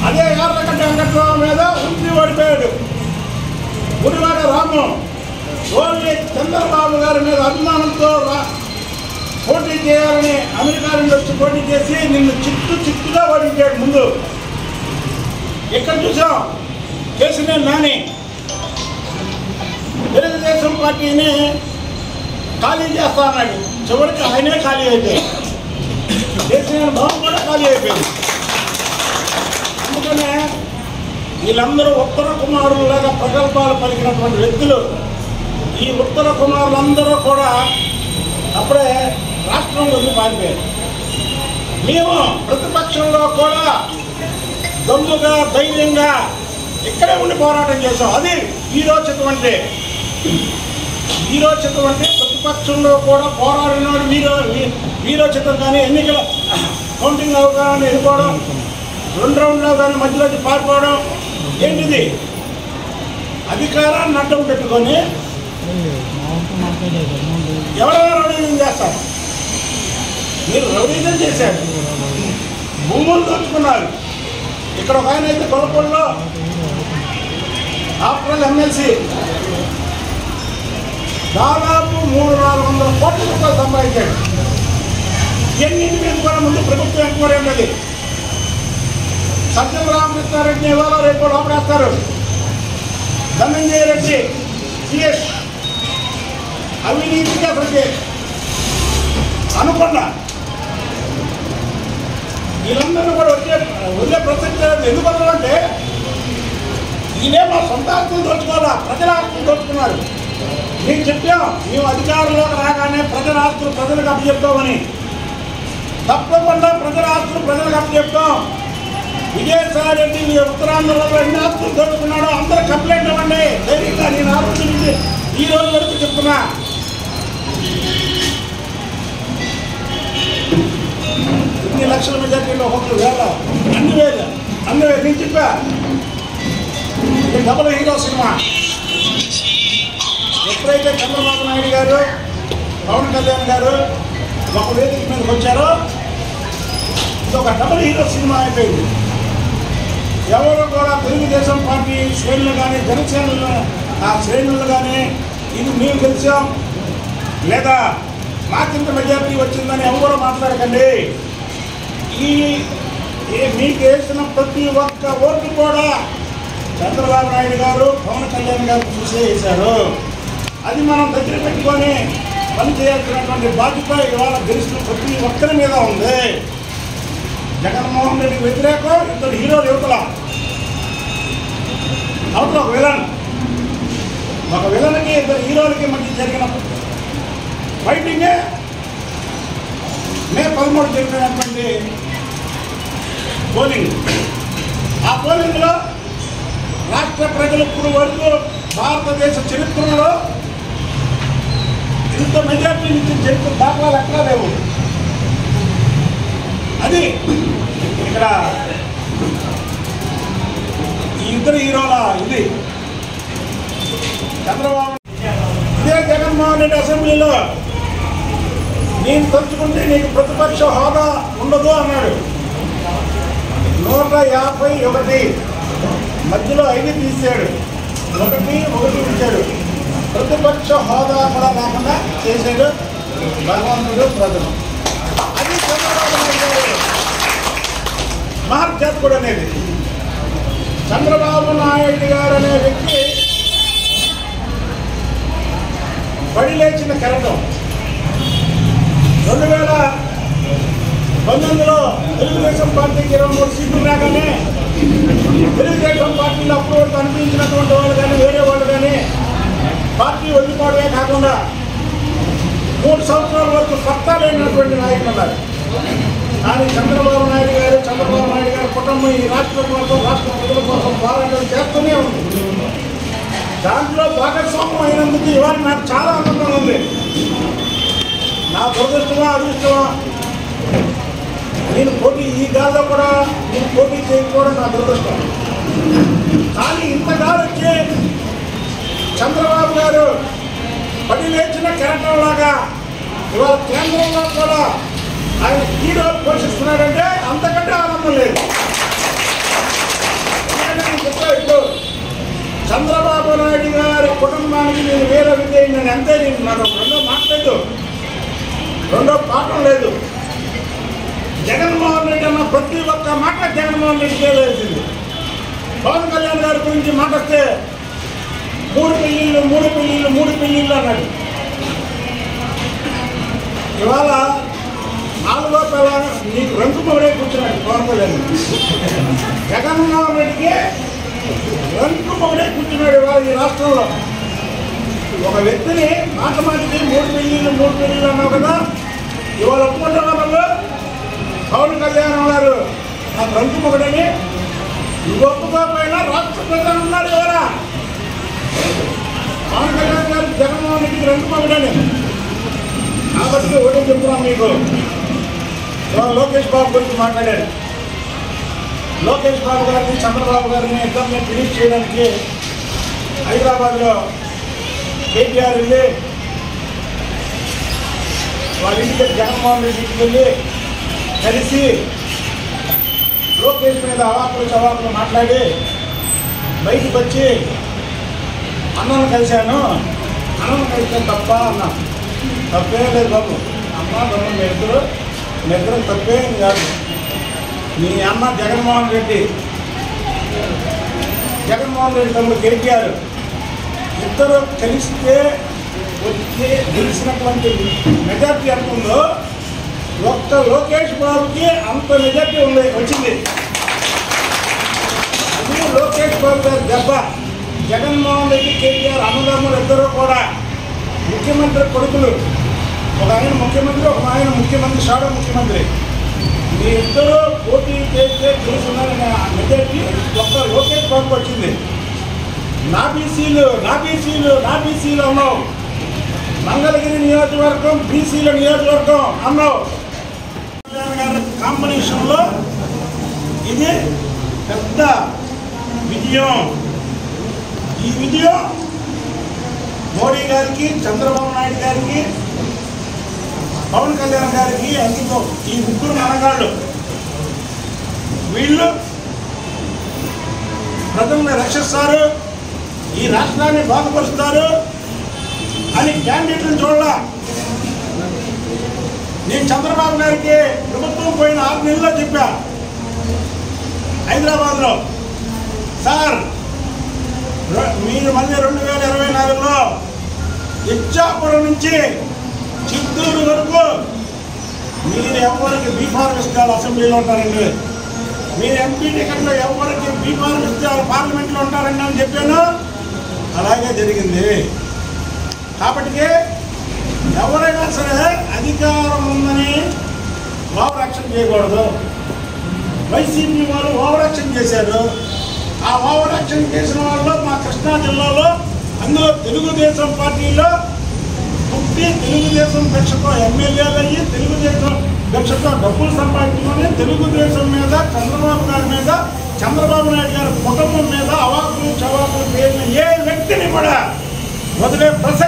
అదే యార్లగడ్డ వెంకట్రావు మీద ఉంచి ఓడిపోయాడు. గుడివాడ రాము ఓన్లీ చంద్రబాబు గారి మీద అభిమానంతో పోటీ చేయాలని అమెరికా నుండి వచ్చి పోటీ చేసి నిన్ను చిత్తుగా ఓడించాడు. ముందు ఎక్కడ చూసాం కేసీఆర్ నాని తెలుగుదేశం పార్టీని ఖాళీ చేస్తా అన్నాడు. చివరికి ఆయనే ఖాళీ అయిపోయాడు. కేసీఆర్ భవన్ కూడా ఖాళీ అయిపోయింది. అందుకనే వీళ్ళందరూ ఉత్తర కుమారులాగా ప్రగల్భాలు పలికినటువంటి వ్యక్తులు. ఈ ఉత్తర కుమారులందరూ కూడా అప్పుడే రాష్ట్రం వదిలి పారిపోయారు. మేము ప్రతిపక్షంలో కూడా దమ్ముగా ధైర్యంగా ఇక్కడే ఉండి పోరాటం చేసాం. అది వీరోచితం అంటే. వీరోచితం అంటే ప్రతిపక్షంలో కూడా పోరాడిన వీరోచితం. కానీ ఎన్నికల కౌంటింగ్ అవగానే వెళ్ళిపోవడం, 2 రౌండ్లో కానీ మధ్యలోకి పారిపోవడం ఏంటిది? అధికారాన్ని అడ్డం పెట్టుకొని ఎవరైనా రౌడీజం చేస్తారు. మీరు రౌడీజం చేశారు, భూములు దోచుకున్నారు. ఇక్కడ ఒక ఆయన అయితే కొలపల్లో ఆఫ్టర్ ఎమ్మెల్సీ దాదాపు 300-400 కోట్ల రూపాయలు సంపాదించాడు. ఇవన్నింటి మీద కూడా ముందు ప్రభుత్వం ఎంక్వైరీ ఉన్నది. సజ్జల రామకృష్ణారెడ్డిని ఇవాళ రేపు లోపడేస్తారు. ధనంజయ రెడ్డి సిఎస్ అవినీతికి అసలు అనుకున్నా వీళ్ళందరూ కూడా వదిలే ప్రసక్తి లేదు. ఎందుకు అంటే ఈయనే మా సొంత ఆస్తులు దోచుకోవాలా, ప్రజల ఆస్తులు దోచుకున్నారు. మేము చెప్పాం, మేము అధికారంలోకి రాగానే ప్రజల ఆస్తులు ప్రజలకు అప్పచెప్తామని. తప్పకుండా ప్రజల ఆస్తులు ప్రజలకు అప్పచెప్తాం. విజయసాయి రెడ్డి ఉత్తరాంధ్రలో ఎన్ని ఆస్తులు దోచుకున్నాడో అందరూ కంప్లైంట్ ఇవ్వండి. ధైర్యంగా నేను ఆ రోజు నుంచి ఈ రోజు వరకు చెప్తున్నా. ఇన్ని లక్షల మెజార్టీలో 1,000 అన్ని వేలు నేను చెప్పా. ఇది డబుల్ హీరో సినిమా. ఎప్పుడైతే చంద్రబాబు నాయుడు గారు, పవన్ కళ్యాణ్ గారు ఒక వేదిక మీదకి వచ్చారో ఇది ఒక డబుల్ హీరో సినిమా అయిపోయింది. ఎవరు కూడా తెలుగుదేశం పార్టీ శ్రేణులు కానీ జనసేనలు ఆ శ్రేణులు కానీ ఇది మేము గెలిచాం లేదా మాకింత మెజార్టీ వచ్చిందని ఎవరు మాట్లాడకండి. మీకు వేసిన ప్రతి ఒక్క ఓటు కూడా చంద్రబాబు నాయుడు గారు, పవన్ కళ్యాణ్ గారు చూసే వేశారు. అది మనం దగ్గర పెట్టుకొని పనిచేయాల్సినటువంటి బాధ్యత ఇవాళ గెలిచిన ప్రతి ఒక్కరి మీద ఉంది. జగన్మోహన్ రెడ్డికి వ్యతిరేకం 2 హీరోలు యువతల అవతల ఒక విలన్కి 2 హీరోలకి మధ్య జరిగిన ఫైటింగే మే 13 జరిగినటువంటి పోలింగ్. ఆ పోలింగ్లో రాష్ట్ర ప్రజలు ఇప్పుడు వరకు భారతదేశ చరిత్రలో ఇంత మెజార్టీ నుంచి చరిత్ర దాఖలాలు ఎక్కడా లేవు. అది ఇక్కడ ఈ 2 హీరోల ఇది చంద్రబాబు. ఇదే జగన్మోహన్ రెడ్డి అసెంబ్లీలో నేను తలుచుకుంటే నీకు ప్రతిపక్ష హోదా ఉండదు అన్నాడు. 151 మధ్యలో 5 తీసాడు, 1 ఉంచాడు. ప్రతిపక్ష హోదా కూడా లేకుండా చేశాడు భగవంతుడు ప్రజలు. అది చంద్రబాబు నాయుడు గారు మహర్జాతకుడు అనేది. చంద్రబాబు నాయుడు గారు అనే వ్యక్తి పడి లేచిన కెరటం. 2019లో తెలుగుదేశం పార్టీకి 23 సీట్లు రాగానే తెలుగుదేశం పార్టీలో అప్పుడు కనిపించినటువంటి వాళ్ళు కానీ వేరే వాళ్ళు కానీ పార్టీ వదిలిపోవడమే కాకుండా 3 సంవత్సరాల వరకు సత్తా లేనటువంటి నాయకులు ఉన్నారు. కానీ చంద్రబాబు నాయుడు గారి కుటుంబం ఈ రాష్ట్రం కోసం, రాష్ట్ర ప్రజల కోసం పోరాటం చేస్తూనే ఉంది. దాంట్లో భాగస్వామ్యం అయినందుకు ఇవాళ నాకు చాలా ఆనందంగా ఉంది. నా దురదృష్టమా అదృష్టమా నేను ఈ గాల్లో కూడా నేను పోటీ చేయకపోవడం నా దురదృష్టం. కానీ ఇంతగా వచ్చి చంద్రబాబు గారు పడి లేచిన కెరటంలాగా ఇవాళ కేంద్రంలో కూడా ఆయన హీరో పోషిస్తున్నాడంటే అంతకంటే ఆనందం లేదు. నేను అంతే, నేను నాకు రెండో మాట్లాడలేదు, రెండో పాఠం లేదు. జగన్మోహన్ రెడ్డి అన్న ప్రతి ఒక్క మాట జగన్మోహన్ రెడ్డి చేయలేసింది. పవన్ కళ్యాణ్ గారి గురించి మాట్లాడితే 3 పెళ్ళిళ్ళు అన్నాడు. ఇవాళ 4వ పిల్ల నీకు రంగు మొగడే కూర్చున్నాడు పవన్ కళ్యాణ్. జగన్మోహన్ రెడ్డికి రంగు మొగడే కూర్చున్నాడు ఇవాళ ఈ రాష్ట్రంలో. ఒక వ్యక్తిని మాటమాటికి 3 పెళ్ళిళ్ళు అన్నావు కదా, ఇవాళ ఒప్పుకుంటున్న వాళ్ళు పవన్ కళ్యాణ్ గారు నాకు రంగు మొగడని ఒప్పుకోకపోయినా రాష్ట్ర ప్రజలు ఉన్నారు. ఇవాళ పవన్ కళ్యాణ్ గారు జగన్మోహన్ రెడ్డికి రంగు మొగడని. కాబట్టి ఒకటి చెప్తున్నాం మీకు, లోకేష్ బాబు గురించి మాట్లాడారు. లోకేష్ బాబు గారిని చంద్రబాబు గారిని ఇద్దరిని ఫినిష్ చేయడానికి హైదరాబాద్లో కేటీఆర్ వెళ్ళి వాళ్ళ ఇంటికి జగన్మోహన్ రెడ్డికి వెళ్ళి కలిసి లోకేష్ మీద అవాకులు మాట్లాడి బయటకు వచ్చి అన్నను కలిశాను, అన్నను కలిస్తే తప్ప అన్నా. తప్పే లేదు బాబు, అమ్మ బాబు మీరిద్దరు తప్పేం కాదు. మీ అన్న జగన్మోహన్ రెడ్డి తమ్ముడు కేటీఆర్ ఇద్దరు కలిస్తే వచ్చే గెలిచినటువంటి మెజార్టీ ఎంత ఉందో ఒక్క లోకేష్ బాబుకి అంత మెజార్టీ వచ్చింది. అది లోకేష్ బాబు గారి దెబ్బ. జగన్మోహన్ రెడ్డి కేటీఆర్ అన్నదమ్ములు ఇద్దరు కూడా ముఖ్యమంత్రి కొడుకులు. ఒక ఆయన ముఖ్యమంత్రి, ఒక ఆయన ముఖ్యమంత్రి, షాడో ముఖ్యమంత్రి. మీ ఇద్దరు పోటీ చేస్తే గెలుస్తున్నారనే మెజార్టీ ఒక్క లోకేష్ బాబుకి వచ్చింది. నా బీసీలు అన్నావు. మంగళగిరి నియోజకవర్గం బీసీల నియోజకవర్గం అన్నావు. కాంబినేషన్లో ఇది పెద్ద విజయం. ఈ విజయం మోడీ గారికి, చంద్రబాబు నాయుడు గారికి, పవన్ కళ్యాణ్ గారికి అంకితం. ఈ ముగ్గురు మనగాళ్ళు వీళ్ళు ప్రజల్ని రక్షిస్తారు, ఈ రాష్ట్రాన్ని బాగుపరుస్తారు అని క్యాండిడేట్లను చూడాల. నేను చంద్రబాబు గారికి ప్రభుత్వం పోయిన 6 నెలల్లో చెప్పా హైదరాబాద్లో, సార్ మీరు మళ్ళీ 2024లో ఇచ్చాపురం నుంచి చిత్తూరు వరకు మీరు ఎవరికి బీఫార్మ్ ఇస్తారు అసెంబ్లీలో ఉంటారండి, మీరు ఎంపీ టికెట్లో ఎవరికి బీఫార్మ్ ఇస్తారు పార్లమెంట్లో ఉంటారండి అని చెప్పాను. అలాగే జరిగింది. కాబట్టి ఎవరైనా సరే అధికారం ఉందని ఓవరాక్షన్ చేయకూడదు. వైసీపీ వాళ్ళు ఓవరాక్షన్ చేశారు. ఆ ఓవరాక్షన్ చేసిన వాళ్ళు మా కృష్ణా జిల్లాలో, అందులో తెలుగుదేశం పార్టీలో పుట్టి తెలుగుదేశం కక్షతో ఎమ్మెల్యేలు అయ్యి తెలుగుదేశం కక్షతో డబ్బులు సంపాదించుకొని తెలుగుదేశం మీద, చంద్రబాబు గారి మీద, చంద్రబాబు నాయుడు గారి కుటుంబం మీద అవాకులు చవాకులు పేరిన ఏ వ్యక్తిని కూడా వదిలే ప్రసక్తి